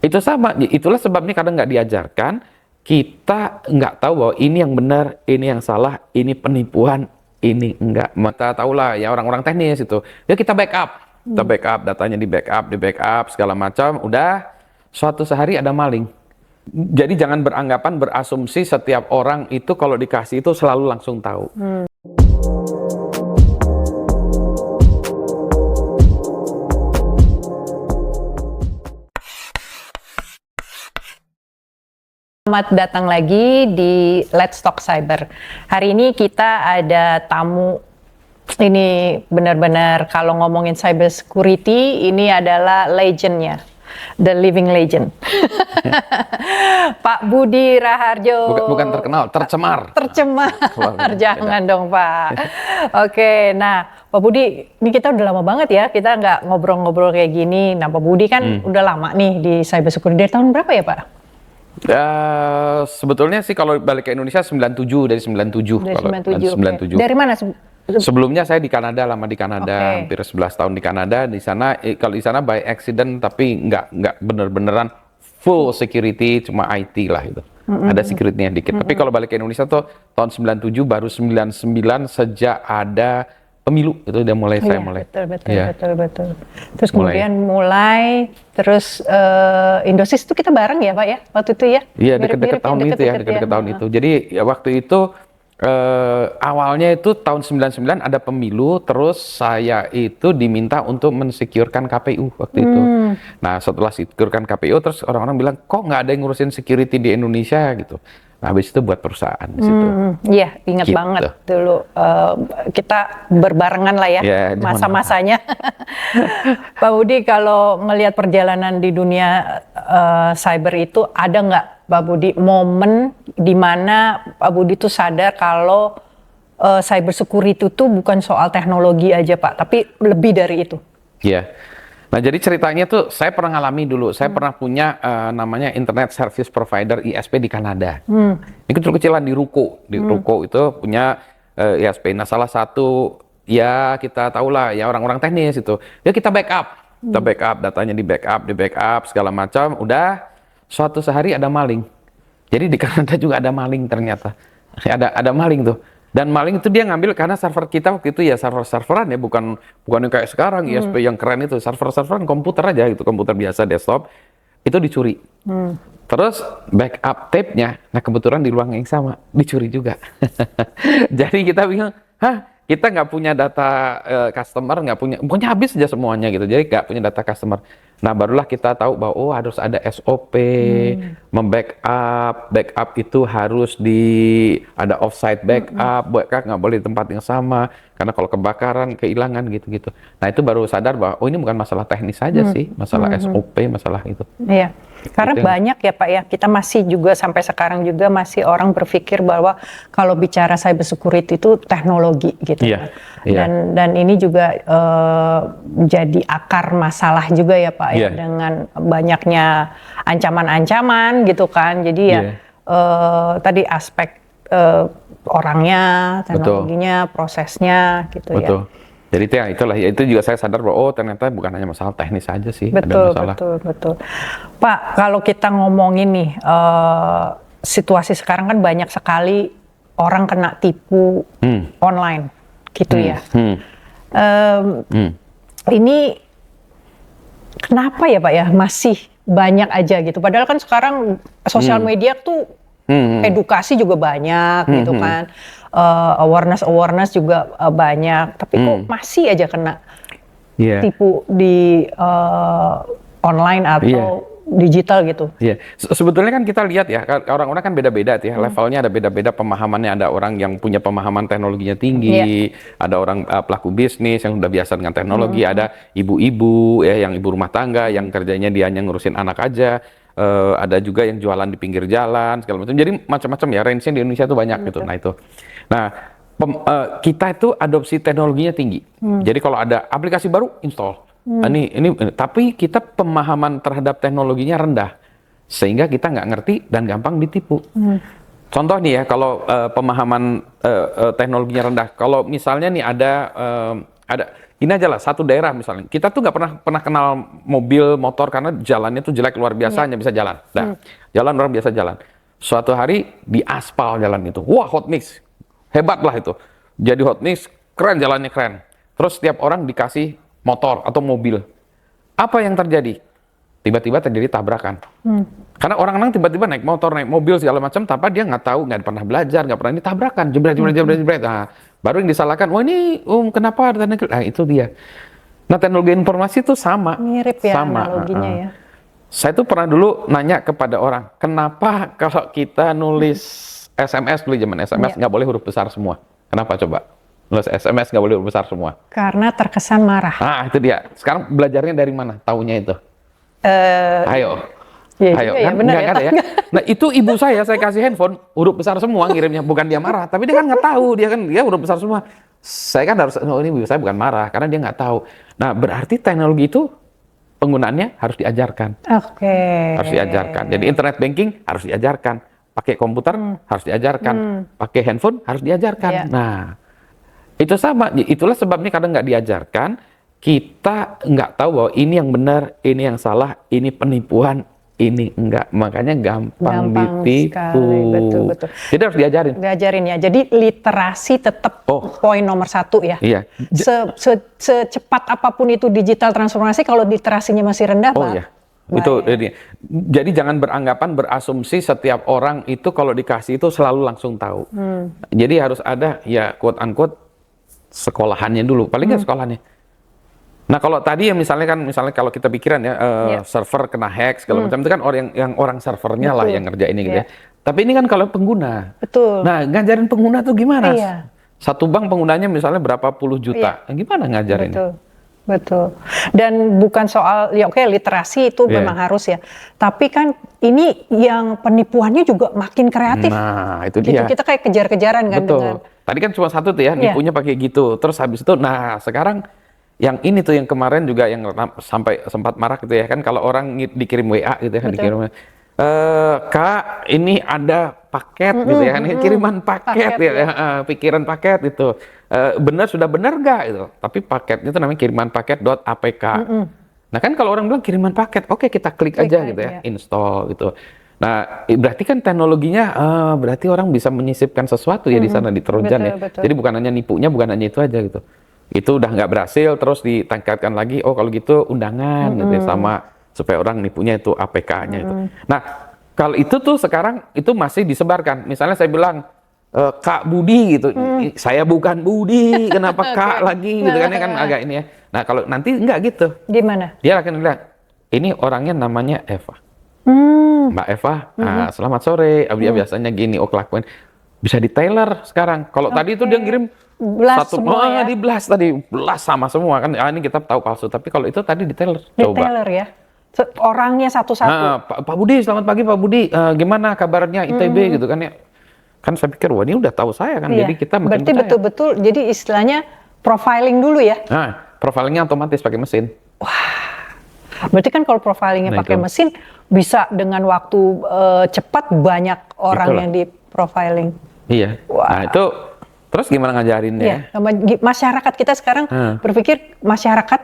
Itu sama, itulah sebabnya kadang nggak diajarkan, kita nggak tahu bahwa ini yang benar, ini yang salah, ini penipuan, ini enggak. Kita tahulah ya orang-orang teknis itu, ya kita backup, datanya di backup segala macam, udah suatu sehari ada maling. Jadi jangan beranggapan, berasumsi setiap orang itu kalau dikasih itu selalu langsung tahu. Selamat datang lagi di Let's Talk Cyber. Hari ini kita ada tamu, ini benar-benar kalau ngomongin cyber security, ini adalah legendnya, the living legend. Pak Budi Raharjo. Bukan terkenal, tercemar. Tercemar, jangan dong Pak. Oke, nah Pak Budi, ini kita udah lama banget ya, kita nggak ngobrol-ngobrol kayak gini. Nah Pak Budi kan udah lama nih di cyber security, dari tahun berapa ya Pak? Sebetulnya sih kalau balik ke Indonesia 97, dari 97. Dari kalau 97. Dari mana? Sebelumnya saya di Kanada, lama di Kanada, hampir 11 tahun di Kanada. Di sana kalau di sana by accident, tapi nggak bener-beneran full security, cuma IT lah itu. Ada security-nya dikit. Tapi kalau balik ke Indonesia tuh tahun 97 baru 99 sejak ada pemilu itu udah mulai saya mulai. Betul. Terus kemudian mulai terus Indosys itu kita bareng ya Pak ya waktu itu ya? Iya, deket-deket tahun itu ya, deket-deket tahun itu. Jadi ya waktu itu awalnya itu tahun 99 ada pemilu, terus saya itu diminta untuk mensecurekan KPU waktu itu. Nah setelah securekan KPU, terus orang-orang bilang kok nggak ada yang ngurusin security di Indonesia gitu. Nah habis itu buat perusahaan di situ. Iya, ingat gitu. banget dulu kita berbarengan lah ya masa-masanya. Pak Budi, kalau ngelihat perjalanan di dunia cyber itu, ada nggak Pak Budi momen di mana Pak Budi tuh sadar kalau cyber security itu bukan soal teknologi aja Pak, tapi lebih dari itu? Iya. Nah jadi ceritanya tuh saya pernah ngalami dulu, saya pernah punya namanya Internet Service Provider ISP di Kanada. Ini kecil-kecilan di Ruko, Ruko itu punya ISP. Nah salah satu ya kita tahulah ya orang-orang teknis itu, ya kita backup, datanya di backup segala macam. Udah suatu sehari ada maling. Jadi di Kanada juga ada maling ternyata, ada maling tuh. Dan maling itu dia ngambil karena server kita waktu itu ya server-serveran ya, bukan yang kayak sekarang ISP yang keren itu, server-serveran komputer aja gitu, komputer biasa desktop, itu dicuri. Terus backup tape-nya, nah kebetulan di ruang yang sama, dicuri juga. Jadi kita bingung, kita nggak punya data customer, pokoknya habis aja semuanya gitu, jadi nggak punya data customer. Nah barulah kita tahu bahwa harus ada SOP, backup itu harus ada offsite backup nggak boleh di tempat yang sama, karena kalau kebakaran, kehilangan gitu-gitu. Nah itu baru sadar bahwa ini bukan masalah teknis saja sih, masalah SOP, masalah itu. Iya, karena banyak ya Pak ya, kita masih juga sampai sekarang juga masih orang berpikir bahwa kalau bicara cyber security itu teknologi gitu. Dan ini juga jadi akar masalah juga ya Pak ya, dengan banyaknya ancaman-ancaman gitu kan. Jadi tadi aspek orangnya, teknologinya, prosesnya gitu ya. Jadi itulah ya, itu juga saya sadar bahwa ternyata bukan hanya masalah teknis saja sih, ada masalah. Betul. Pak, kalau kita ngomongin nih situasi sekarang kan banyak sekali orang kena tipu online gitu ya. Ini kenapa ya Pak ya masih banyak aja gitu, padahal kan sekarang sosial media tuh edukasi juga banyak gitu kan, awareness juga banyak, tapi kok masih aja kena tipu di online atau digital gitu. Sebetulnya kan kita lihat ya, orang-orang kan beda-beda ya, levelnya ada beda-beda, pemahamannya, ada orang yang punya pemahaman teknologinya tinggi, ada orang pelaku bisnis yang udah biasa dengan teknologi, ada ibu-ibu ya, yang ibu rumah tangga yang kerjanya dia hanya ngurusin anak aja, ada juga yang jualan di pinggir jalan segala macam. Jadi macam-macam ya, range-nya di Indonesia tuh banyak gitu. Nah itu. Nah, kita itu adopsi teknologinya tinggi. Jadi kalau ada aplikasi baru install. Ini, tapi kita pemahaman terhadap teknologinya rendah, sehingga kita nggak ngerti dan gampang ditipu. Contoh nih ya, kalau pemahaman teknologinya rendah, kalau misalnya nih ada ini aja lah, satu daerah misalnya. Kita tuh nggak pernah kenal mobil, motor karena jalannya tuh jelek luar biasa, hanya bisa jalan. Nah, jalan orang biasa jalan. Suatu hari di aspal jalan itu, wah hot mix, hebat lah itu. Jadi hot mix, keren jalannya keren. Terus setiap orang dikasih motor atau mobil. Apa yang terjadi? Tiba-tiba terjadi tabrakan. Karena orang-orang tiba-tiba naik motor, naik mobil segala macam, tanpa dia nggak tahu, nggak pernah belajar, nggak pernah, ini tabrakan, jebret. Nah, baru yang disalahkan, wah ini kenapa? Nah itu dia. Nah teknologi informasi itu sama. Mirip ya sama. analoginya ya. Saya tuh pernah dulu nanya kepada orang, kenapa kalau kita nulis SMS dulu zaman SMS nggak boleh huruf besar semua? Kenapa coba? Nulis SMS nggak boleh huruf besar semua? Karena terkesan marah. Nah itu dia. Sekarang belajarnya dari mana? Taunya itu? Ayo. Ya, Ayo, ya, kan benar nggak ya. ada ya. Nah itu ibu saya kasih handphone huruf besar semua ngirimnya, bukan dia marah, tapi dia kan nggak tahu, dia huruf besar semua. Saya kan harus, oh ini ibu saya bukan marah karena dia nggak tahu. Nah berarti teknologi itu penggunaannya harus diajarkan. Oke. Harus diajarkan. Jadi internet banking harus diajarkan, pakai komputer harus diajarkan, pakai handphone harus diajarkan. Ya. Nah itu sama, itulah sebabnya kadang nggak diajarkan. Kita nggak tahu bahwa ini yang benar, ini yang salah, ini penipuan, ini enggak. Makanya gampang ditipu. Sekali. Betul. Jadi harus diajarin. Diajarin ya. Jadi literasi tetap poin nomor 1 ya. Iya. Secepat apapun itu digital transformasi, kalau literasinya masih rendah, Pak. Iya. Itu jadi jangan berasumsi setiap orang itu kalau dikasih itu selalu langsung tahu. Jadi harus ada ya quote unquote sekolahannya dulu, paling nggak sekolahannya. Nah kalau tadi ya misalnya kalau kita pikiran ya server kena hack segala macam itu kan orang servernya lah yang ngerjain ini gitu ya. Tapi ini kan kalau pengguna. Betul. Nah ngajarin pengguna tuh gimana? Iya. Satu bank penggunanya misalnya berapa puluh juta, gimana ngajarin? Betul. Dan bukan soal ya oke, literasi itu memang harus ya. Tapi kan ini yang penipuannya juga makin kreatif. Nah itu gitu. dia. Kita kayak kejar-kejaran kan. Betul. Dengan. Tadi kan cuma satu tuh ya, nipunya pakai gitu. Terus habis itu, nah sekarang yang ini tuh yang kemarin juga yang sampai sempat marak gitu ya kan, kalau orang dikirim WA gitu ya, dikirim Kak ini ada paket gitu ya, ini kiriman paket ya, pikiran paket itu sudah benar nggak gitu, tapi paketnya itu namanya kiriman paket.apk. Nah kan kalau orang bilang kiriman paket, oke kita klik aja gitu ya, install gitu. Nah berarti kan teknologinya berarti orang bisa menyisipkan sesuatu ya di sana di Trojan ya. Betul. Jadi bukan hanya nipunya, bukan hanya itu aja gitu. Itu udah nggak berhasil, terus ditingkatkan lagi, oh kalau gitu undangan gitu ya, sama supaya orang nipunya itu APK-nya itu. Nah kalau itu tuh sekarang itu masih disebarkan. Misalnya saya bilang Kak Budi gitu, saya bukan Budi, kenapa Kak lagi gitu kan agak ini ya. Nah kalau nanti nggak gitu. Gimana? Dia akan bilang ini orangnya namanya Eva. Mbak Eva, selamat sore. Dia biasanya gini, kelakuan bisa di tailor sekarang. Kalau tadi itu dia ngirim blast semua ya? Di blast tadi, blast sama semua kan. Ini kita tahu palsu. Tapi kalau itu tadi di tailor. Di tailor ya? Orangnya satu-satu. Pak Budi, selamat pagi Pak Budi. Gimana kabarnya ITB gitu kan ya? Kan saya pikir, wah ini udah tahu saya kan. Jadi kita makin berarti betul-betul, jadi istilahnya profiling dulu ya? Nah, profilingnya otomatis pakai mesin. Wah, berarti kan kalau profilingnya pakai mesin, bisa dengan waktu cepat banyak orang yang di profiling. Iya. Wow. Nah itu terus gimana ngajarinnya? Iya. Masyarakat kita sekarang berpikir masyarakat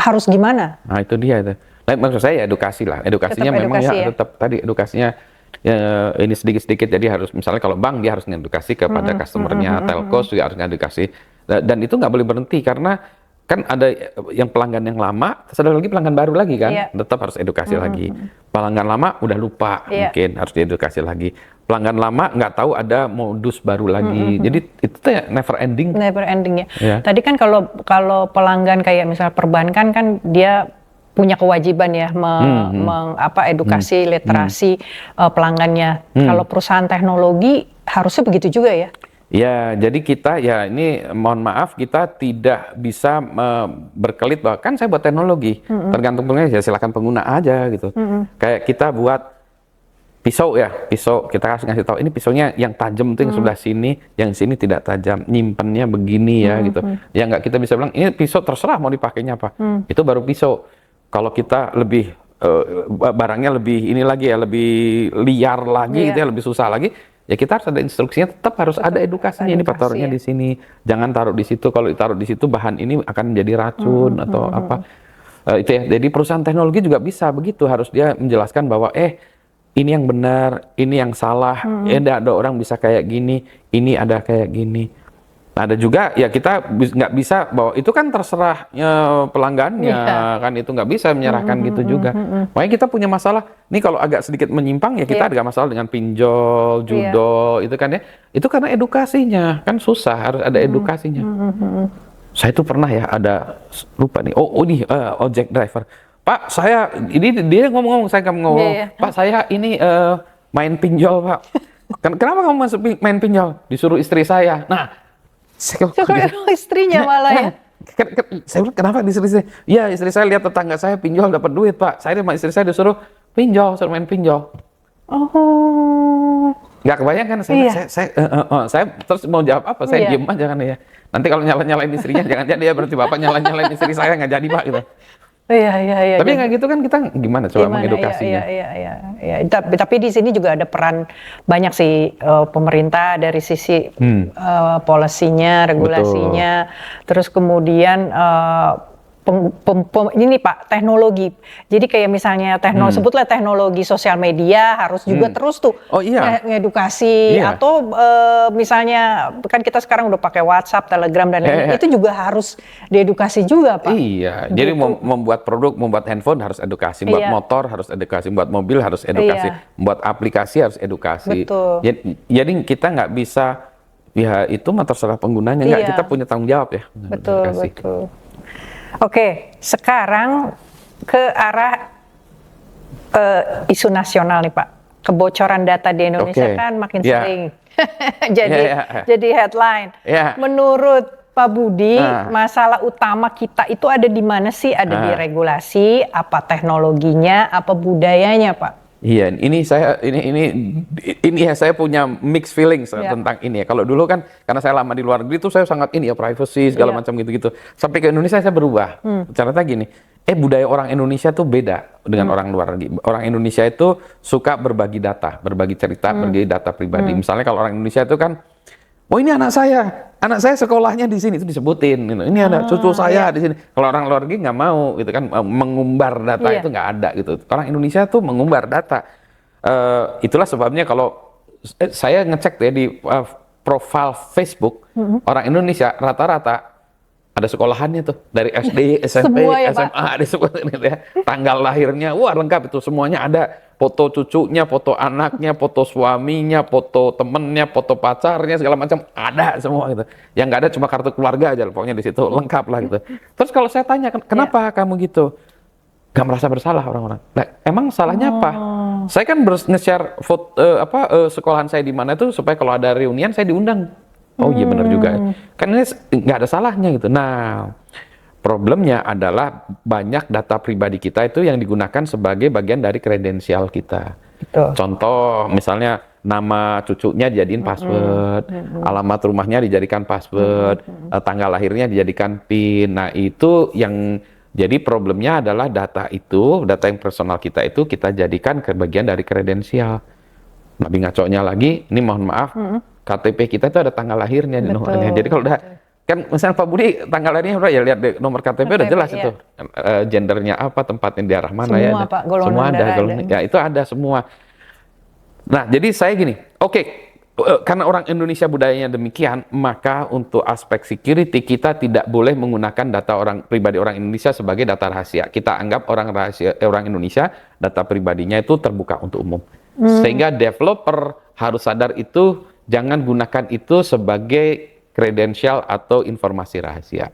harus gimana? Nah itu dia itu. Nah, maksud saya edukasi lah. Edukasinya tetap memang edukasi, tetap tadi edukasinya ini sedikit-sedikit. Jadi harus misalnya kalau bank dia harus ngedukasi kepada customernya, telco juga harus ngedukasi. Dan itu nggak boleh berhenti karena kan ada yang pelanggan yang lama, terus ada lagi pelanggan baru lagi kan, tetap harus edukasi lagi. Pelanggan lama udah lupa, mungkin harus diedukasi lagi. Pelanggan lama nggak tahu ada modus baru lagi. Jadi itu tuh ya never ending. Never ending ya. Tadi kan kalau pelanggan kayak misal perbankan kan dia punya kewajiban ya edukasi literasi pelanggannya. Kalau perusahaan teknologi harusnya begitu juga ya. Ya, jadi kita ya ini mohon maaf kita tidak bisa berkelit bahwa kan saya buat teknologi, tergantung pengguna ya silakan pengguna aja gitu. Kayak kita buat pisau kita harus ngasih tahu ini pisaunya yang tajam tuh yang sebelah sini, yang sini tidak tajam, nyimpennya begini ya gitu. Ya nggak kita bisa bilang ini pisau terserah mau dipakainya apa, itu baru pisau. Kalau kita lebih barangnya lebih ini lagi ya lebih liar lagi gitu ya lebih susah lagi. ya kita harus ada instruksinya, tetap harus ada edukasinya. Ini taruhnya di sini, jangan taruh di situ. Kalau ditaruh di situ bahan ini akan menjadi racun atau apa. Itu ya. Jadi perusahaan teknologi juga bisa begitu, harus dia menjelaskan bahwa ini yang benar, ini yang salah. Ada orang bisa kayak gini, ini ada kayak gini. Nah, ada juga ya kita nggak bisa bahwa itu kan terserah pelanggannya, kan itu nggak bisa menyerahkan gitu juga. Makanya kita punya masalah. Nih kalau agak sedikit menyimpang ya kita ada masalah dengan pinjol, judo, itu kan ya. Itu karena edukasinya kan susah, harus ada edukasinya. Saya tuh pernah ya ada lupa nih. Ini ojek driver. Pak, saya ini dia ngomong-ngomong, saya ngomong. Pak, saya ini main pinjol, Pak. Kenapa kamu masuk main pinjol? Disuruh istri saya. Nah, istrinya malah ya. Saya bilang, kenapa istri saya? Ya, istri saya lihat tetangga saya pinjol dapat duit, Pak. Saya sama istri saya disuruh pinjol, suruh main pinjol. Nggak kebayang kan? Saya terus mau jawab apa? Saya diem aja kan ya. Nanti kalau nyalain istrinya, jangan jadi ya berarti Bapak nyalain istri saya, nggak jadi Pak gitu. Iya. Tapi nggak gitu kan kita gimana coba mengedukasinya? Iya. Tapi di sini juga ada peran banyak sih pemerintah dari sisi polisinya, regulasinya, terus kemudian ini Pak, teknologi. Jadi kayak misalnya sebutlah teknologi sosial media harus juga terus tuh ngedukasi atau misalnya kan kita sekarang udah pakai WhatsApp, Telegram dan lain-lain, itu juga harus diedukasi juga Pak. Iya, jadi membuat produk, membuat handphone harus edukasi, membuat motor harus edukasi, membuat mobil harus edukasi, membuat aplikasi harus edukasi. Betul. Jadi kita nggak bisa ya itu terserah penggunanya, kita punya tanggung jawab ya. Betul. Oke, sekarang ke arah isu nasional nih Pak. Kebocoran data di Indonesia kan makin sering jadi headline. Menurut Pak Budi, masalah utama kita itu ada di mana sih? Ada di regulasi, apa teknologinya, apa budayanya Pak? Iya, ini ya saya punya mixed feelings tentang ini ya. Kalau dulu kan karena saya lama di luar negeri itu saya sangat privacy segala macam gitu-gitu. Sampai ke Indonesia saya berubah. Caranya gini, budaya orang Indonesia tuh beda dengan orang luar negeri. Orang Indonesia itu suka berbagi data, berbagi cerita, berbagi data pribadi. Misalnya kalau orang Indonesia itu kan, ini anak saya sekolahnya di sini itu disebutin. Gitu. Ini ada cucu saya di sini. Kalau orang luar negeri nggak mau, gitu kan, mengumbar data itu nggak ada gitu. Orang Indonesia tuh mengumbar data. Itulah sebabnya kalau saya ngecek ya di profil Facebook orang Indonesia rata-rata ada sekolahannya tuh dari SD, SMP, SMA disebutin gitu ya. Tanggal lahirnya, lengkap itu semuanya ada. Foto cucunya, foto anaknya, foto suaminya, foto temennya, foto pacarnya, segala macam ada semua gitu. Yang nggak ada cuma kartu keluarga aja, pokoknya di situ lengkap lah gitu. Terus kalau saya tanya, kenapa kamu gitu? Gak merasa bersalah orang-orang. Nah, emang salahnya apa? Saya kan nge-share foto sekolahan saya di mana itu supaya kalau ada reunian saya diundang. Oh iya benar juga. Kan ini nggak ada salahnya gitu. Nah, problemnya adalah banyak data pribadi kita itu yang digunakan sebagai bagian dari kredensial kita. Betul. Contoh, misalnya nama cucunya dijadiin password, alamat rumahnya dijadikan password, tanggal lahirnya dijadikan PIN. Nah, itu yang jadi problemnya adalah data yang personal kita itu kita jadikan ke bagian dari kredensial. Lebih ngaconya lagi, ini mohon maaf, KTP kita itu ada tanggal lahirnya di nomornya. Jadi kalau udah kan misalnya Pak Budi tanggal lahirnya udah ya lihat deh, nomor KTP udah jelas itu gendernya apa, tempatnya di arah mana semua, Pak, semua ada ya itu ada semua. Nah jadi saya gini, karena orang Indonesia budayanya demikian, maka untuk aspek security kita tidak boleh menggunakan data pribadi orang Indonesia sebagai data rahasia. Kita anggap orang Indonesia data pribadinya itu terbuka untuk umum. Sehingga developer harus sadar itu, jangan gunakan itu sebagai kredensial atau informasi rahasia.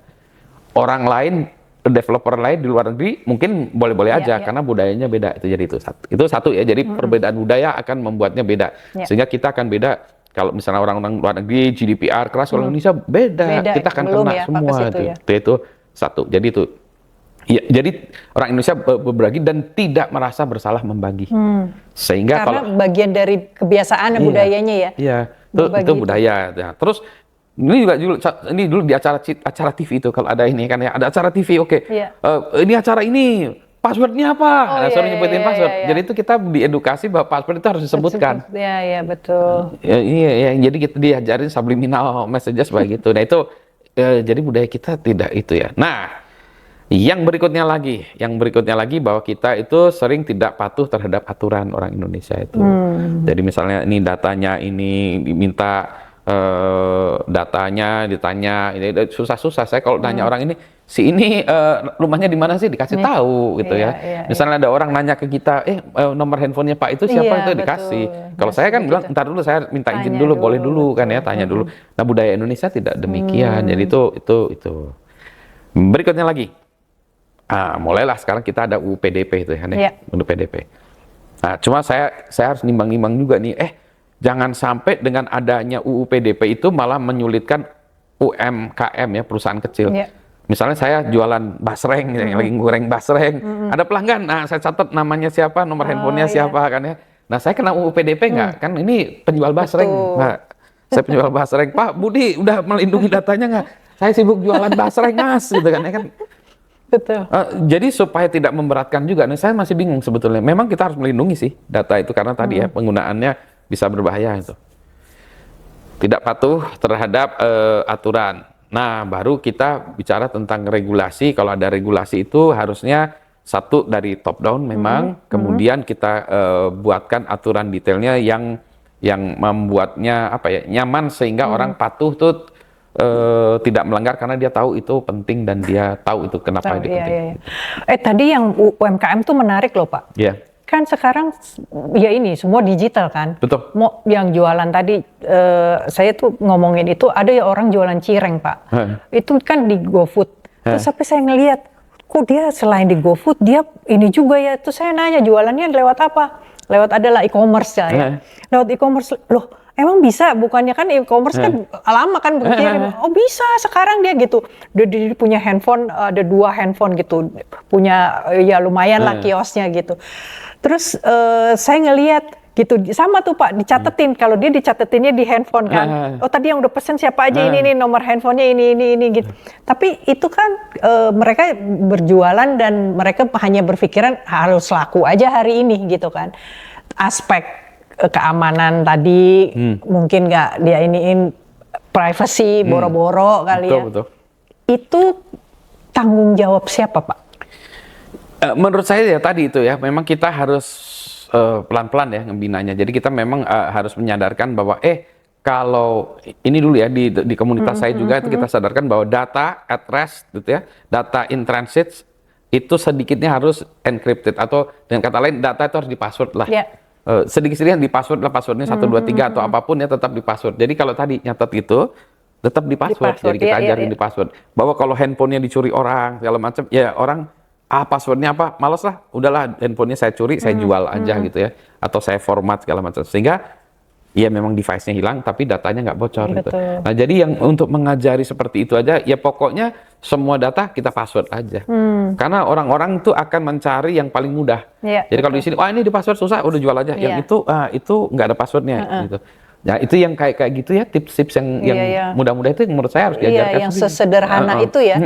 Orang lain, developer lain di luar negeri mungkin boleh-boleh aja karena budayanya beda. Itu jadi itu satu ya. Jadi perbedaan budaya akan membuatnya beda. Sehingga kita akan beda. Kalau misalnya orang-orang luar negeri GDPR keras, kalau Indonesia beda. Kita akan kena semua itu satu. Jadi itu. Ya, jadi orang Indonesia berbagi dan tidak merasa bersalah membagi. Sehingga karena bagian dari kebiasaan budayanya ya. Iya, itu budaya. Ya. Terus ini dulu di acara TV itu kalau ada ini kan ya, ada acara TV ini acara ini passwordnya apa? Nah, suruh nyebutin password. Jadi itu kita diedukasi bahwa password itu harus disebutkan. Iya, betul. Iya, jadi kita diajarin subliminal messages begitu. Nah itu jadi budaya kita tidak itu ya. Nah, yang berikutnya lagi bahwa kita itu sering tidak patuh terhadap aturan orang Indonesia itu. Jadi misalnya ini datanya ini diminta datanya ditanya, ini susah-susah saya kalau nanya orang ini si ini rumahnya di mana sih dikasih tahu gitu ya. Misalnya ada orang nanya ke kita, nomor handphonenya Pak itu siapa itu dikasih. Kalau saya kan bilang ntar dulu saya minta izin dulu, boleh dulu kan ya, tanya dulu. Nah budaya Indonesia tidak demikian. Jadi itu. Berikutnya lagi. Mulailah sekarang kita ada UU PDP itu ya, UU PDP. Nah, cuma saya harus nimbang-nimbang juga nih, jangan sampai dengan adanya UU PDP itu malah menyulitkan UMKM ya, perusahaan kecil. Misalnya saya jualan basreng, yang lagi goreng basreng, ada pelanggan, nah saya catat namanya siapa, nomor handphonenya siapa kan ya. Nah saya kena UU PDP nggak? Kan ini penjual basreng. Nah, saya penjual basreng, Pak Budi udah melindungi datanya nggak? Saya sibuk jualan basreng mas, gitu kan ya kan. Betul. Jadi supaya tidak memberatkan juga, nah saya masih bingung sebetulnya. Memang kita harus melindungi sih data itu karena tadi ya penggunaannya bisa berbahaya itu. Tidak patuh terhadap aturan. Nah baru kita bicara tentang regulasi. Kalau ada regulasi itu harusnya satu dari top down memang, kemudian kita buatkan aturan detailnya yang membuatnya nyaman sehingga orang patuh tuh. Tidak melanggar karena dia tahu itu penting dan dia tahu itu kenapa itu penting. Tadi yang UMKM tuh menarik loh Pak. Kan sekarang ya ini semua digital kan. Betul. Mau yang jualan tadi saya tuh ngomongin itu ada ya orang jualan cireng Pak. Itu kan di GoFood. Terus sampai saya ngelihat kok dia selain di GoFood dia ini juga ya. Terus saya nanya jualannya lewat apa? Lewat adalah e-commerce ya. Lewat e-commerce loh. Emang bisa, bukannya kan e-commerce kan lama kan berkirim. Oh bisa sekarang dia gitu. Dia punya handphone, ada 2 handphone gitu. Punya ya lumayan lah kiosnya gitu. Terus saya ngelihat gitu, sama tuh Pak, dicatetin. Kalau dia dicatetinnya di handphone kan. Oh tadi yang udah pesen siapa aja ini nomor handphonenya ini gitu. Tapi itu kan mereka berjualan dan mereka hanya berpikiran harus laku aja hari ini gitu kan. Aspek keamanan tadi mungkin nggak dia iniin privacy boro-boro kali ya. Betul. Itu tanggung jawab siapa Pak? Menurut saya ya tadi itu ya memang kita harus pelan-pelan ya ngebinanya. Jadi kita memang harus menyadarkan bahwa kalau ini dulu ya di komunitas saya juga itu kita sadarkan bahwa data at rest gitu ya, data in transit itu sedikitnya harus encrypted atau dengan kata lain data itu harus di-password lah. Sedikit-sedikit di password lah, passwordnya 1, 2, 3 atau apapun ya tetap di password. Jadi kalau tadi nyatet itu tetap di password. Jadi kita ajarin di password. Bahwa kalau handphonenya dicuri orang segala macam, ya orang passwordnya apa? Males lah, udahlah handphonenya saya curi, saya jual aja gitu ya. Atau saya format segala macam. Sehingga ya memang device-nya hilang tapi datanya nggak bocor gitu. Nah jadi yang untuk mengajari seperti itu aja, ya pokoknya semua data kita password aja. Karena orang-orang tuh akan mencari yang paling mudah. Jadi kalau di sini, wah ini di password susah, udah jual aja. Yang itu nggak ada passwordnya gitu. Ya itu yang kayak gitu ya, tips-tips yang mudah-mudah itu menurut saya harus diajarkan. Yang sesederhana itu ya.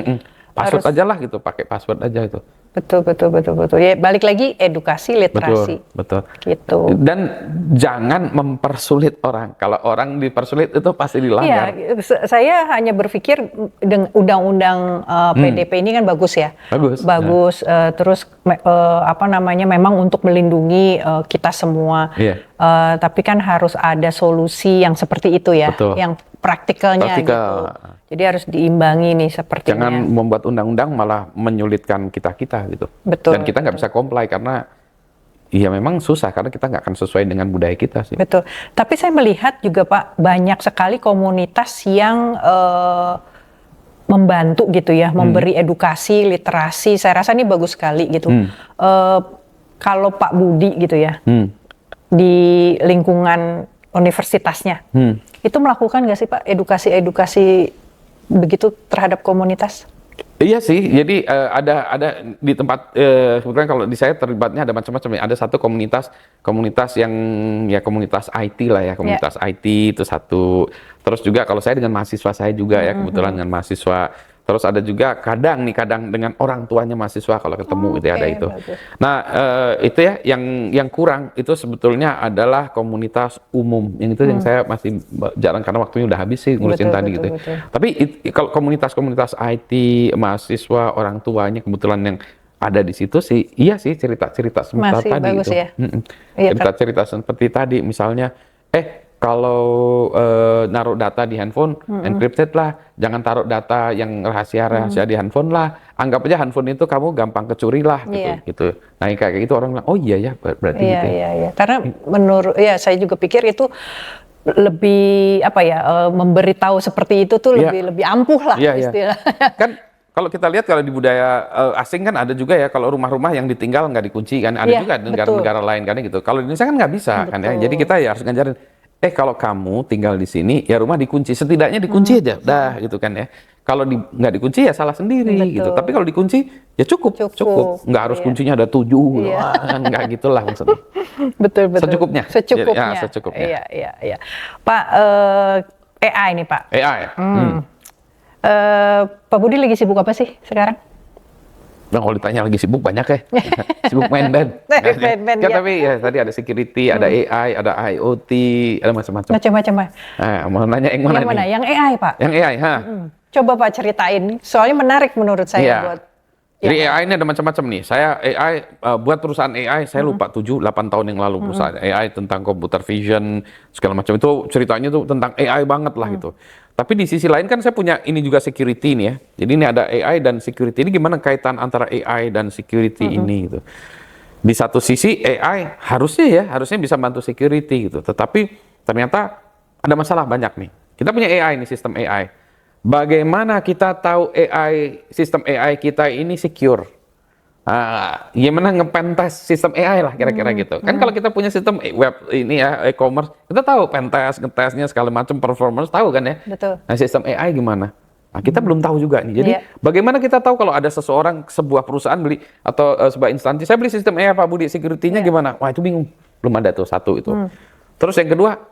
Password aja lah gitu, pakai password aja itu. Betul. Ya balik lagi edukasi literasi. Betul. Gitu. Dan jangan mempersulit orang. Kalau orang dipersulit itu pasti dilanggar. Iya, saya hanya berpikir dengan undang-undang PDP ini kan bagus ya. Bagus. Terus memang untuk melindungi kita semua. Tapi kan harus ada solusi yang seperti itu ya. Betul. Yang praktikalnya gitu. Jadi harus diimbangi nih sepertinya. Jangan membuat undang-undang malah menyulitkan kita gitu. Betul. Dan kita nggak bisa comply karena ya memang susah karena kita nggak akan sesuai dengan budaya kita sih. Betul. Tapi saya melihat juga Pak banyak sekali komunitas yang membantu gitu ya, memberi edukasi literasi. Saya rasa ini bagus sekali gitu. Kalau Pak Budi gitu ya di lingkungan universitasnya itu melakukan nggak sih Pak edukasi begitu terhadap komunitas? Iya sih, jadi ada di tempat sebetulnya kalau di saya terlibatnya ada macam-macam ya. Ada satu komunitas yang ya komunitas IT lah ya, komunitas IT itu satu. Terus juga kalau saya dengan mahasiswa saya juga ya kebetulan dengan mahasiswa Terus ada juga kadang dengan orang tuanya mahasiswa kalau ketemu itu ada itu. Bagus. Nah, itu ya yang kurang itu sebetulnya adalah komunitas umum. Yang itu yang saya masih jarang karena waktunya udah habis sih ngurusin tadi gitu. Betul. Tapi kalau komunitas-komunitas IT, mahasiswa, orang tuanya kebetulan yang ada di situ sih, iya sih cerita-cerita sebentar Masih tadi bagus itu. ya? Iya, Cerita-cerita seperti tadi misalnya, kalau naruh data di handphone, encrypted lah. Jangan taruh data yang rahasia-rahasia di handphone lah. Anggap aja handphone itu kamu gampang kecuri lah, gitu. Nah, kayak gitu orang bilang, oh iya ya, berarti gitu. Iya. Karena menurut, saya juga pikir itu lebih memberitahu seperti itu tuh lebih ampuh lah istilahnya. Kan kalau kita lihat kalau di budaya asing kan ada juga ya, kalau rumah-rumah yang ditinggal nggak dikunci kan, ada juga di negara-negara lain kan gitu. Kalau di Indonesia kan nggak bisa kan ya. Jadi kita ya harus ngajarin, kalau kamu tinggal di sini ya rumah dikunci, setidaknya dikunci aja, dah gitu kan ya. Kalau nggak dikunci ya salah sendiri gitu. Tapi kalau dikunci ya cukup. Nggak harus kuncinya ada 7 kan, nggak gitulah maksudnya. Betul. Secukupnya. Secukupnya. Ya, secukupnya. Iya. Pak, AI nih Pak. AI. Pak Budi lagi sibuk apa sih sekarang? Nah, kalau ditanya lagi sibuk banyak ya. Sibuk main band. Tapi ya tadi ada security, ada AI, ada IoT, ada macam-macam. Macam-macam. Mau nanya yang mana nih? Yang AI, Pak. Yang AI, Coba Pak ceritain. Soalnya menarik menurut saya buat. Jadi AI ini ada macam-macam nih. Saya AI buat perusahaan AI, saya lupa 7-8 tahun yang lalu perusahaan AI tentang computer vision segala macam itu ceritanya tuh tentang AI banget lah gitu. Tapi di sisi lain kan saya punya ini juga security nih ya. Jadi ini ada AI dan security. Ini gimana kaitan antara AI dan security ini gitu. Di satu sisi AI harusnya bisa bantu security gitu. Tetapi ternyata ada masalah banyak nih. Kita punya AI nih, sistem AI. Bagaimana kita tahu sistem AI kita ini secure? Gimana ngepentes sistem AI lah kira-kira gitu. Kan kalau kita punya sistem web ini ya, e-commerce, kita tahu pentest, ngetesnya segala macam performance tahu kan ya. Betul. Nah, sistem AI gimana? Nah, kita belum tahu juga nih. Jadi bagaimana kita tahu kalau ada sebuah perusahaan beli atau sebuah instansi, saya beli sistem AI Pak Budi, security-nya gimana? Wah, itu bingung. Belum ada tuh satu itu. Terus yang kedua,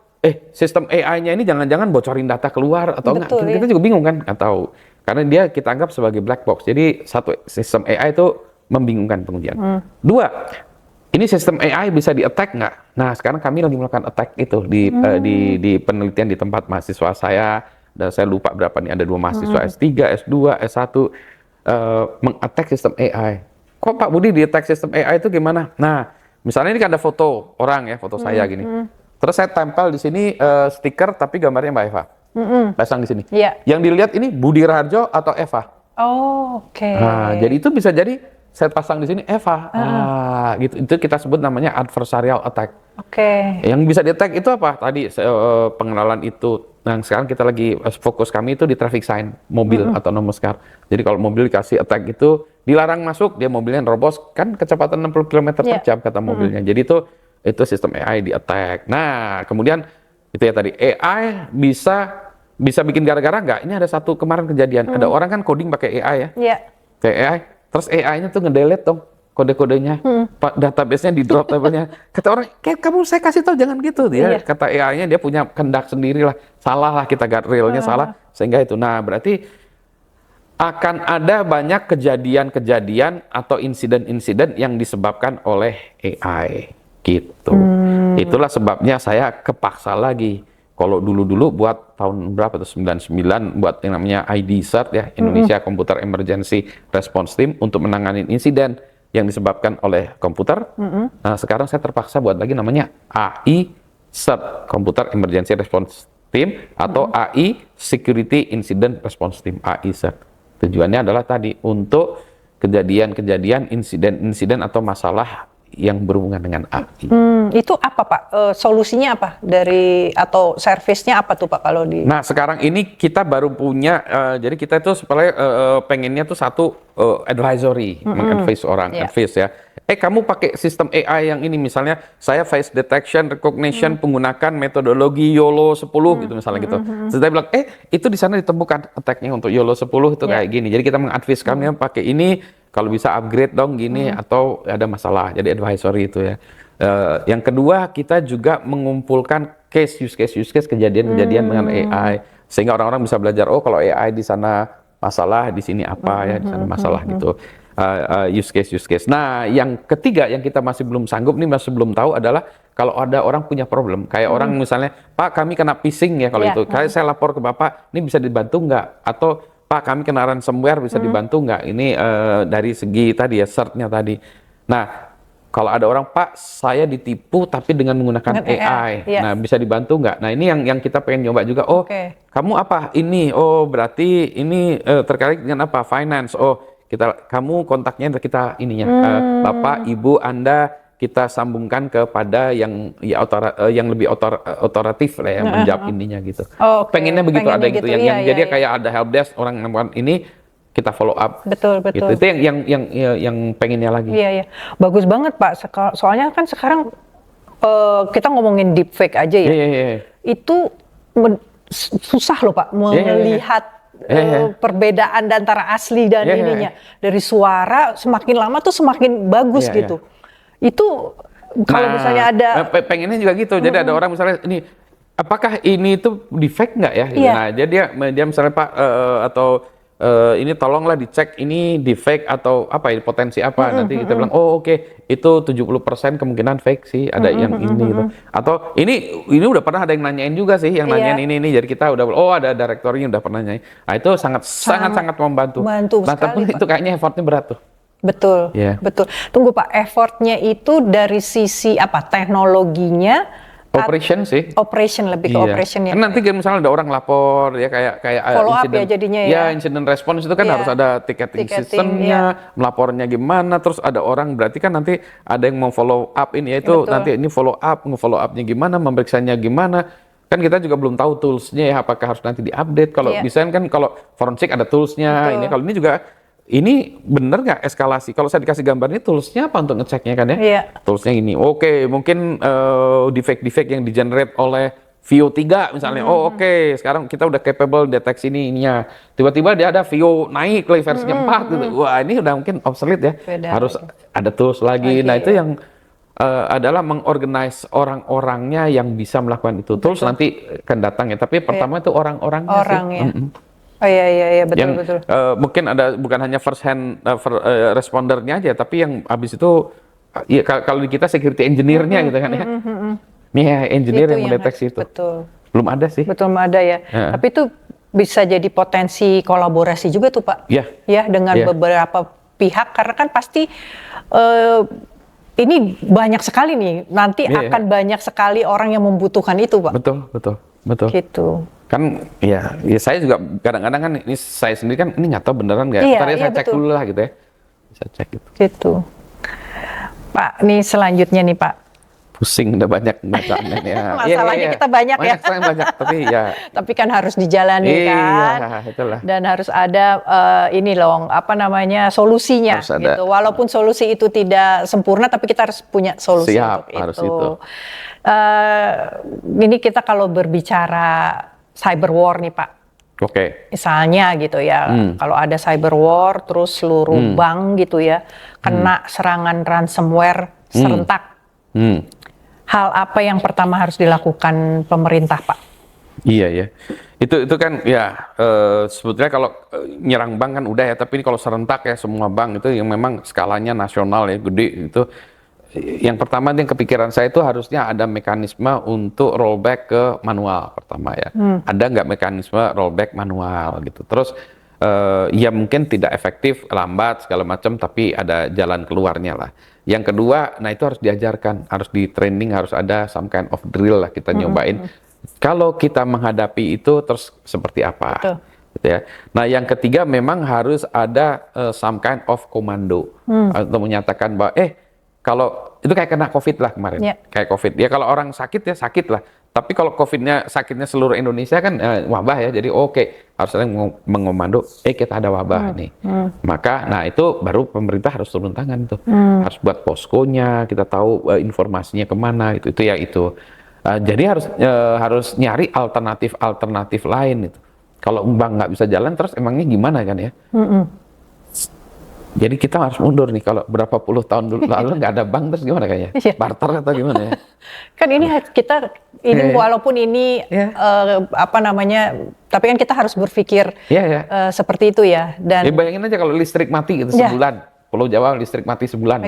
sistem AI-nya ini jangan-jangan bocorin data keluar atau enggak? Kita juga bingung kan? Nggak tahu. Karena kita anggap sebagai black box. Jadi satu sistem AI itu membingungkan pengujian. Dua, ini sistem AI bisa di-attack nggak? Nah, sekarang kami lagi melakukan attack itu di penelitian di tempat mahasiswa saya, dan saya lupa berapa nih, ada 2 mahasiswa S3, S2, S1 meng-attack sistem AI. Kok Pak Budi di-attack sistem AI itu gimana? Nah, misalnya ini kan ada foto orang ya, foto saya gini. Terus saya tempel di sini stiker tapi gambarnya Mbak Eva. Pasang di sini. Yang dilihat ini Budi Raharjo atau Eva. Nah, jadi itu bisa jadi saya pasang di sini Eva, gitu. Itu kita sebut namanya adversarial attack. Yang bisa di-attack itu apa? Tadi pengenalan itu. Nah, sekarang kita lagi fokus kami itu di traffic sign mobil autonomous car. Jadi kalau mobil dikasih attack itu dilarang masuk, dia mobilnya nerobos kan kecepatan 60 km per jam kata mobilnya. Jadi itu sistem AI di-attack. Nah, kemudian itu ya tadi AI bisa bikin gara-gara nggak? Ini ada satu kemarin kejadian. Ada orang kan coding pakai AI ya. Kayak AI. Terus AI-nya tuh ngedelete dong kode-kodenya, database-nya di drop tabelnya. Kata orang, kamu saya kasih tahu jangan gitu. Kata AI-nya dia punya kehendak sendiri lah. Salah lah kita guardrail-nya salah. Sehingga itu. Nah, berarti akan ada banyak kejadian-kejadian atau insiden-insiden yang disebabkan oleh AI. Gitu. Itulah sebabnya saya kepaksa lagi. Kalau dulu-dulu buat tahun berapa tuh 99 buat yang namanya IDCERT ya, Indonesia Computer Emergency Response Team untuk menangani insiden yang disebabkan oleh komputer. Nah, sekarang saya terpaksa buat lagi namanya AI CERT, Computer Emergency Response Team atau AI Security Incident Response Team, AI CERT. Tujuannya adalah tadi untuk kejadian-kejadian, insiden-insiden atau masalah yang berhubungan dengan AI. Itu apa Pak? Solusinya apa atau servisnya apa tuh Pak kalau di? Nah, sekarang ini kita baru punya, jadi kita itu sebenarnya pengennya tuh satu advisory, meng-advise orang, advise ya. Kamu pakai sistem AI yang ini, misalnya saya face detection, recognition, menggunakan metodologi YOLO 10 gitu misalnya gitu. Terus saya bilang, itu di sana ditemukan attack-nya untuk YOLO 10 itu kayak gini. Jadi kita meng-advise kami pakai ini, kalau bisa upgrade dong gini, atau ada masalah, jadi advisory itu ya. Yang kedua, kita juga mengumpulkan use case kejadian-kejadian dengan AI, sehingga orang-orang bisa belajar, kalau AI di sana masalah di sini apa ya, di sana masalah gitu. Use case. Nah, yang ketiga yang kita masih belum sanggup nih, masih belum tahu adalah kalau ada orang punya problem, kayak orang misalnya, Pak kami kena phishing ya kalau itu, kayak saya lapor ke Bapak, ini bisa dibantu nggak? Atau Pak kami kena ransomware bisa dibantu nggak? Ini dari segi tadi ya, CERT-nya tadi. Nah, kalau ada orang, Pak saya ditipu tapi dengan menggunakan AI, nah bisa dibantu nggak? Nah ini yang kita pengen nyoba juga. Oh, kamu apa? Ini, oh berarti ini terkait dengan apa? Finance. Oh, kamu kontaknya kita ininya, Bapak, Ibu, Anda kita sambungkan kepada yang yang lebih otoratif lah yang menjawab ininya gitu. Pengennya begitu, ada gitu, yang jadi kayak ada helpdesk orang melakukan ini, kita follow up. Betul. Gitu. Itu yang pengennya lagi. Iya. Bagus banget Pak. Soalnya kan sekarang kita ngomongin deepfake aja ya. Iya. Itu susah loh Pak melihat perbedaan antara asli dan ininya. Dari suara semakin lama tuh semakin bagus gitu. Itu kalau misalnya ada pengennya juga gitu. Jadi ada orang misalnya ini, apakah ini tuh di fake nggak ya? Gitu. Nah, jadi dia misalnya Pak atau ini tolonglah dicek ini di fake atau apa ini potensi apa. Nanti kita bilang oke, itu 70% kemungkinan fake sih, ada yang ini gitu. Atau ini udah pernah ada yang nanyain juga sih, yang nanyain ini jadi kita udah ada direkturnya udah pernah nanyain. Nah, itu sangat membantu. Nah, tapi itu kayaknya effortnya berat tuh. Betul. Tunggu Pak, effortnya itu dari sisi apa? Teknologinya? Operation sih. Operation, lebih ke operation ya. Kan nanti misalnya ada orang lapor ya kayak follow up ya jadinya ya. Ya, incident response itu kan harus ada ticketing systemnya, melapornya gimana, terus ada orang berarti kan nanti ada yang mau follow up ini, yaitu nanti ini follow up upnya gimana, memeriksanya gimana. Kan kita juga belum tahu toolsnya ya, apakah harus nanti diupdate. Kalau bisa kan kalau forensik ada toolsnya, ini kalau ini juga ini bener nggak eskalasi? Kalau saya dikasih gambar ini toolsnya apa untuk ngeceknya kan ya? Toolsnya ini. Oke, mungkin defect yang di-generate oleh Vio 3 misalnya. Sekarang kita udah capable deteksi ininya. Tiba-tiba dia ada Vio naik ke versinya 4 gitu. Wah, ini udah mungkin obsolete ya. Harus ada tools lagi. Nah, itu yang adalah mengorganize orang-orangnya yang bisa melakukan itu. Tools nanti akan datang ya. Tapi pertama itu orang-orangnya sih. Iya, betul. Mungkin ada bukan hanya first hand respondernya aja, tapi yang habis itu ya kalau di kita security engineer-nya gitu kan ya. Nih ya, engineer yang mendeteksi itu. Betul. Belum ada sih. Belum ada ya. Tapi itu bisa jadi potensi kolaborasi juga tuh Pak. Ya, dengan beberapa pihak, karena kan pasti ini banyak sekali nih. Nanti akan banyak sekali orang yang membutuhkan itu Pak. Betul. Gitu. Kan ya saya juga kadang-kadang kan ini saya sendiri kan ini nggak tahu beneran nggak. Tadi saya cek dulu lah gitu ya. Bisa cek gitu. Gitu. Pak, nih selanjutnya nih Pak. Pusing udah banyak bacaannya ya. Masalahnya kita banyak ya. Banyak tapi ya. Tapi kan harus dijalani kan. Iya, itulah. Dan harus ada ini loh, apa namanya, solusinya gitu. Walaupun solusi itu tidak sempurna, tapi kita harus punya solusi untuk harus itu. Ini kita kalau berbicara cyber war nih Pak. Misalnya gitu ya, kalau ada cyber war, terus seluruh bank gitu ya, kena serangan ransomware serentak. Hal apa yang pertama harus dilakukan pemerintah Pak? Iya ya, itu kan ya sebetulnya kalau nyerang bank kan udah ya, tapi ini kalau serentak ya semua bank itu yang memang skalanya nasional ya, gede itu. Yang pertama yang kepikiran saya itu harusnya ada mekanisme untuk rollback ke manual pertama ya. Ada nggak mekanisme rollback manual gitu. Terus ya mungkin tidak efektif, lambat segala macam, tapi ada jalan keluarnya lah. Yang kedua, nah itu harus diajarkan, harus di training, harus ada some kind of drill lah, kita nyobain. Kalau kita menghadapi itu terus seperti apa? Gitu ya. Nah yang ketiga memang harus ada some kind of komando untuk menyatakan bahwa kalau itu kayak kena COVID lah kemarin, kayak COVID. Ya kalau orang sakit ya sakit lah. Tapi kalau sakitnya seluruh Indonesia kan wabah ya. Jadi harus ada yang mengomando, kita ada wabah nih. Maka, nah itu baru pemerintah harus turun tangan tuh. Harus buat poskonya, kita tahu informasinya kemana, itu ya itu. Jadi harus nyari alternatif lain itu. Kalau bank nggak bisa jalan, terus emangnya gimana kan ya? Jadi kita harus mundur nih, kalau berapa puluh tahun lalu nggak ada bank, terus gimana kayaknya? Barter atau gimana ya? Kan ini kita walaupun ini tapi kan kita harus berpikir seperti itu ya. Dan bayangin aja kalau listrik mati gitu sebulan, Pulau Jawa listrik mati sebulan.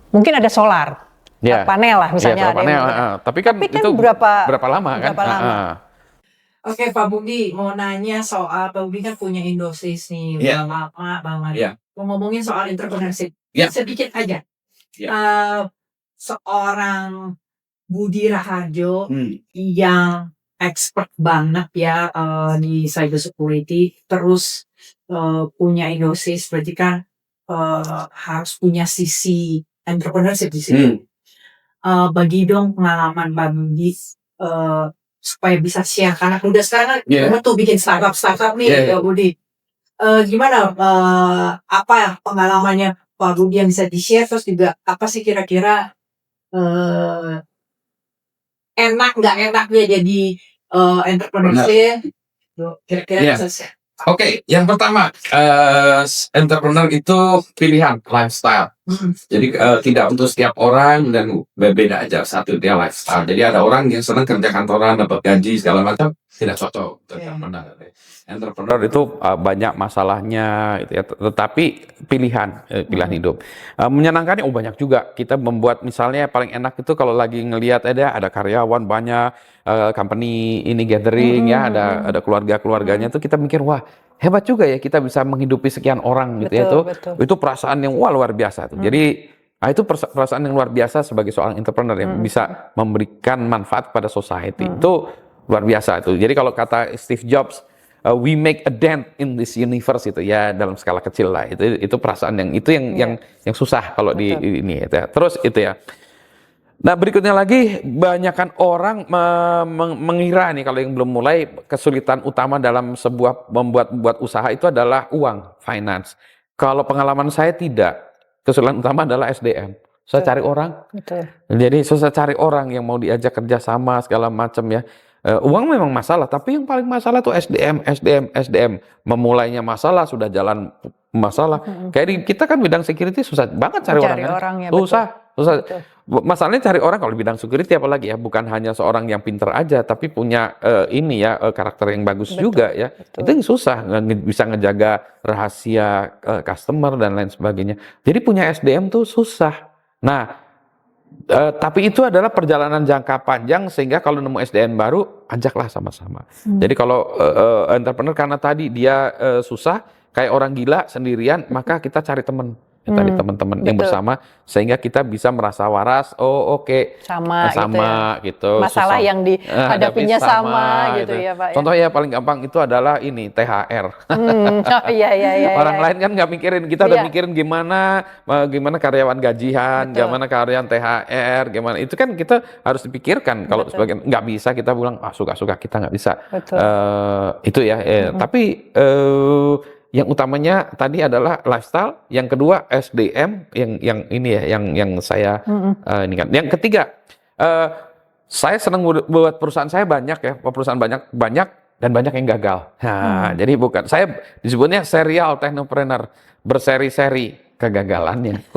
Mungkin ada solar, panel lah misalnya. Panel, tapi kan itu berapa lama kan? Oke, Pak Budi mau nanya soal Pak Budi kan punya Indosis nih, udah lama banget. Mau ngomongin soal entrepreneurship, sedikit aja. Seorang Budi Raharjo yang expert banget ya di cyber security, terus punya Indosis, berarti kan harus punya sisi entrepreneurship di sini. Bagi dong pengalaman Pak Budi supaya bisa share, karena udah sekarang tuh bikin startup nih Pak Budi. Gimana apa pengalamannya Pak Budi yang bisa di-share, terus juga apa sih kira-kira enak nggak enaknya jadi entrepreneurship? Kira-kira bisa share. Oke, yang pertama, entrepreneur itu pilihan lifestyle. Jadi tidak untuk setiap orang dan berbeda aja, satu dia lifestyle. Jadi ada orang yang senang kerja kantoran, dapat gaji segala macam, tidak cocok untuk entrepreneur itu banyak masalahnya, gitu ya. Tetapi pilihan hidup. Menyenangkannya banyak juga. Kita membuat misalnya paling enak itu kalau lagi ngelihat ada karyawan banyak, company ini gathering ya, ada keluarganya tuh kita mikir wah hebat juga ya kita bisa menghidupi sekian orang gitu ya, itu perasaan yang luar biasa tuh. Jadi itu perasaan yang luar biasa sebagai seorang entrepreneur yang bisa memberikan manfaat pada society, itu luar biasa itu. Jadi kalau kata Steve Jobs, we make a dent in this universe, itu ya dalam skala kecil lah, itu perasaan yang susah kalau di ini itu ya. Terus itu ya. Nah berikutnya lagi, banyakkan orang mengira nih kalau yang belum mulai, kesulitan utama dalam membuat usaha itu adalah uang, finance. Kalau pengalaman saya tidak, kesulitan utama adalah SDM. Saya cari orang, jadi susah cari orang yang mau diajak kerjasama segala macam ya. Uang memang masalah, tapi yang paling masalah tuh SDM. Memulainya masalah, sudah jalan masalah. Kayak kita kan bidang security susah banget cari orang kan? Susah. Masalahnya cari orang kalau bidang security apalagi ya, bukan hanya seorang yang pinter aja, tapi punya karakter yang bagus juga ya. Itu yang susah, bisa ngejaga rahasia customer dan lain sebagainya. Jadi punya SDM tuh susah. Nah, tapi itu adalah perjalanan jangka panjang, sehingga kalau nemu SDM baru, ajaklah sama-sama. Jadi kalau entrepreneur karena tadi dia susah, kayak orang gila sendirian, maka kita cari teman. Tadi teman-teman yang bersama, sehingga kita bisa merasa waras. Sama gitu. Masalah susah. Yang dihadapinya sama gitu ya Pak. Contohnya paling gampang itu adalah ini THR. Orang lain kan nggak mikirin, kita udah mikirin gimana karyawan gajian, gimana karyawan THR, gimana itu kan kita harus dipikirkan. Kalau sebagian nggak bisa, kita bilang suka-suka kita nggak bisa. Itu ya. Tapi yang utamanya tadi adalah lifestyle, yang kedua SDM, yang ini ya, yang saya ini kan. Yang ketiga, saya senang buat perusahaan saya banyak ya, perusahaan banyak dan banyak yang gagal. Nah, jadi bukan saya disebutnya serial technopreneur, berseri-seri kegagalannya.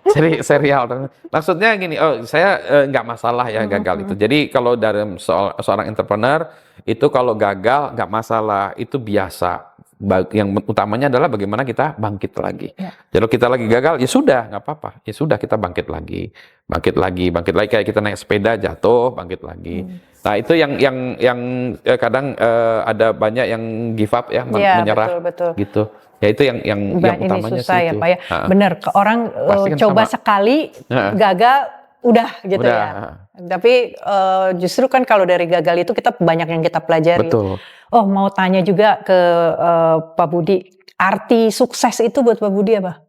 Jadi serial. Maksudnya gini, saya nggak masalah ya gagal itu. Jadi kalau dalam seorang entrepreneur itu kalau gagal nggak masalah, itu biasa. Yang utamanya adalah bagaimana kita bangkit lagi. Jadi kita lagi gagal, ya sudah nggak apa-apa. Ya sudah kita bangkit lagi kayak kita naik sepeda jatuh, bangkit lagi. Nah itu yang kadang ada banyak yang give up ya, menyerah. Betul. Gitu. Ya itu yang utamanya susah sih ya itu. Pak ya. Bener, orang kan coba sekali gagal udah gitu ya. Tapi justru kan kalau dari gagal itu kita banyak yang kita pelajari. Betul. Oh, mau tanya juga ke Pak Budi, arti sukses itu buat Pak Budi apa?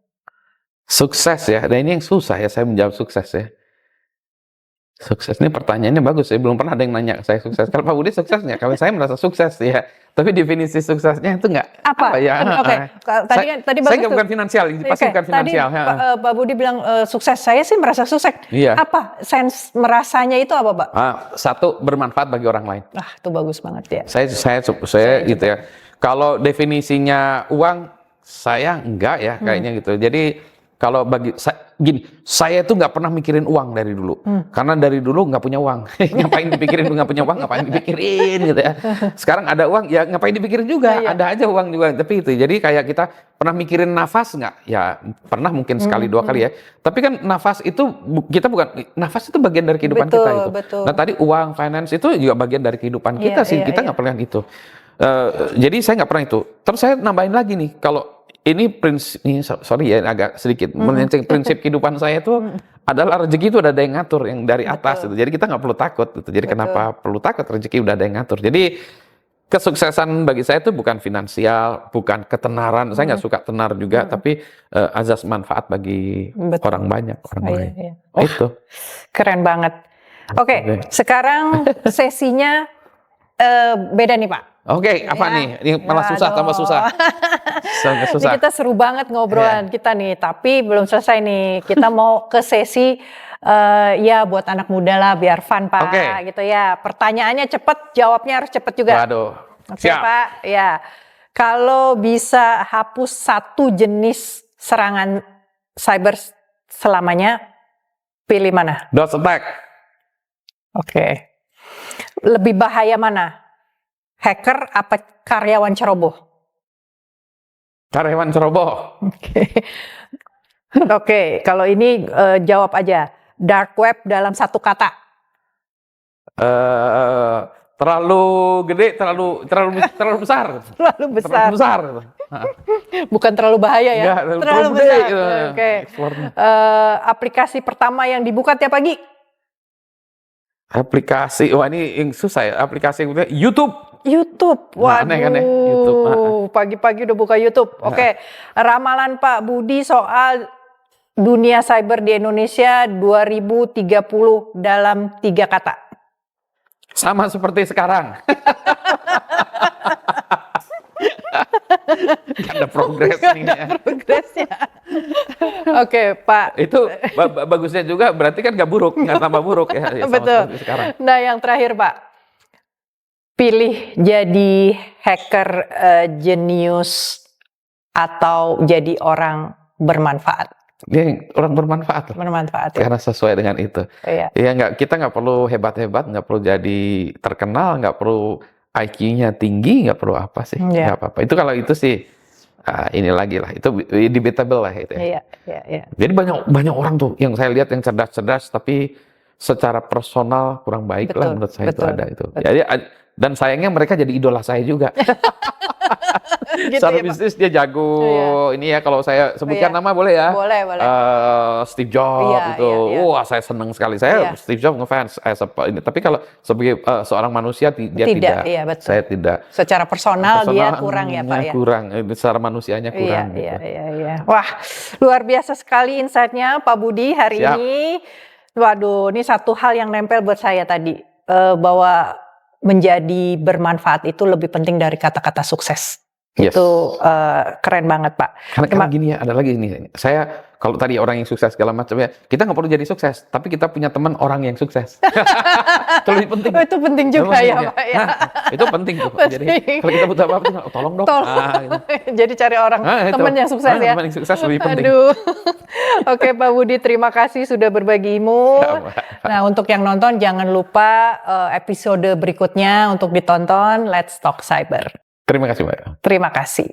Sukses ya, nah ini yang susah ya saya menjawab sukses ya. Sukses ini pertanyaannya bagus ya, belum pernah ada yang nanya saya sukses. Kalau Pak Budi sukses nggak? Kalau saya merasa sukses ya. Tapi definisi suksesnya itu nggak apa ya? Tadi bagus. Saya bukan finansial, pasti bukan finansial. Tadi Pak Budi bilang sukses, saya sih merasa sukses. Iya. Apa sense merasanya itu apa Pak? Satu, bermanfaat bagi orang lain. Itu bagus banget ya. Saya gitu ya. Kalau definisinya uang, saya enggak ya kayaknya gitu. Jadi kalau gini, saya itu nggak pernah mikirin uang dari dulu, karena dari dulu nggak punya uang. Ngapain dipikirin nggak punya uang, ngapain dipikirin gitu ya. Sekarang ada uang, ya ngapain dipikirin juga, ada aja uang juga. Tapi itu, jadi kayak kita pernah mikirin nafas nggak? Ya pernah mungkin sekali dua kali ya. Tapi kan nafas itu kita bukan, nafas itu bagian dari kehidupan kita itu. Betul. Nah tadi uang, finance itu juga bagian dari kehidupan kita sih. Kita nggak pernah itu. Jadi saya nggak pernah itu. Terus saya nambahin lagi nih, kalau ini prinsip, ini sorry ya agak sedikit melenceng, prinsip kehidupan saya itu adalah rezeki itu udah ada yang ngatur yang dari atas itu. Jadi kita nggak perlu takut gitu. Jadi kenapa perlu takut, rezeki udah ada yang ngatur. Jadi kesuksesan bagi saya itu bukan finansial, bukan ketenaran. Saya nggak suka tenar juga, tapi azas manfaat bagi orang banyak, orang lain. Itu keren banget. Oke, sekarang sesinya beda nih Pak. Oke, apa nih? Ini malah susah, tambah susah. Ini kita seru banget ngobrolan kita nih, tapi belum selesai nih. Kita mau ke sesi ya buat anak muda lah, biar fun Pak, gitu ya. Pertanyaannya cepet, jawabnya harus cepet juga. Waduh, Oke Pak, ya. Kalau bisa hapus satu jenis serangan cyber selamanya, pilih mana? DOS attack. Oke. Lebih bahaya mana? Hacker apa karyawan ceroboh? Karyawan ceroboh. Oke, kalau ini jawab aja. Dark web dalam satu kata. Terlalu gede, terlalu besar. Terlalu besar. Terlalu besar. Bukan terlalu bahaya ya. Enggak, terlalu gede, besar. gitu. Oke. Aplikasi pertama yang dibuka tiap pagi. Aplikasi, wah ini yang susah ya. Aplikasi yang YouTube. Waduh, aneh kan ya? YouTube. Pagi-pagi udah buka YouTube. Oke, ramalan Pak Budi soal dunia cyber di Indonesia 2030 dalam 3 kata. Sama seperti sekarang. Gak ada progres nih. Progresnya. Oke, Pak. Itu bagusnya juga berarti kan gak buruk, gak tambah buruk ya. Betul. Sekarang. Nah, yang terakhir Pak. Pilih jadi hacker jenius atau jadi orang bermanfaat. Dia orang bermanfaat. Bermanfaat ya. Karena sesuai dengan itu. Iya. Ya kita nggak perlu hebat-hebat, nggak perlu jadi terkenal, nggak perlu IQ-nya tinggi, nggak perlu apa sih, nggak apa-apa. Itu kalau itu sih ini lagi lah, itu debatable lah itu. Iya. Jadi banyak orang tuh yang saya lihat yang cerdas-cerdas, tapi secara personal kurang baik lah menurut saya itu ada itu. Jadi dan sayangnya mereka jadi idola saya juga. Gitu Secara ya, bisnis dia jago. Ini ya kalau saya sebutkan nama boleh ya? Boleh. Steve Jobs itu. Wah, saya senang sekali. Saya Steve Jobs ngefans. Tapi kalau sebagai seorang manusia dia tidak. Iya, betul. Saya tidak. Secara personal dia kurang ya, Pak ya. Kurang. Secara manusianya kurang gitu. Iya. Wah, luar biasa sekali insight-nya Pak Budi hari ini. Waduh, ini satu hal yang nempel buat saya tadi, bahwa menjadi bermanfaat itu lebih penting dari kata-kata sukses. Yes. Itu keren banget Pak. Karena gini ya, ada lagi ini. Saya kalau tadi orang yang sukses segala macam ya, kita nggak perlu jadi sukses, tapi kita punya teman orang yang sukses. Itu lebih penting. Itu penting juga ya Pak ya. Nah, itu penting tuh. Jadi kalau kita butuh apa-apa, tolong dong. Gitu. Jadi cari orang teman yang sukses ya. Teman yang sukses lebih penting. Aduh. Oke Pak Budi, terima kasih sudah berbagi ilmu. Nah, untuk yang nonton jangan lupa episode berikutnya untuk ditonton. Let's Talk Cyber. Terima kasih Mbak. Terima kasih.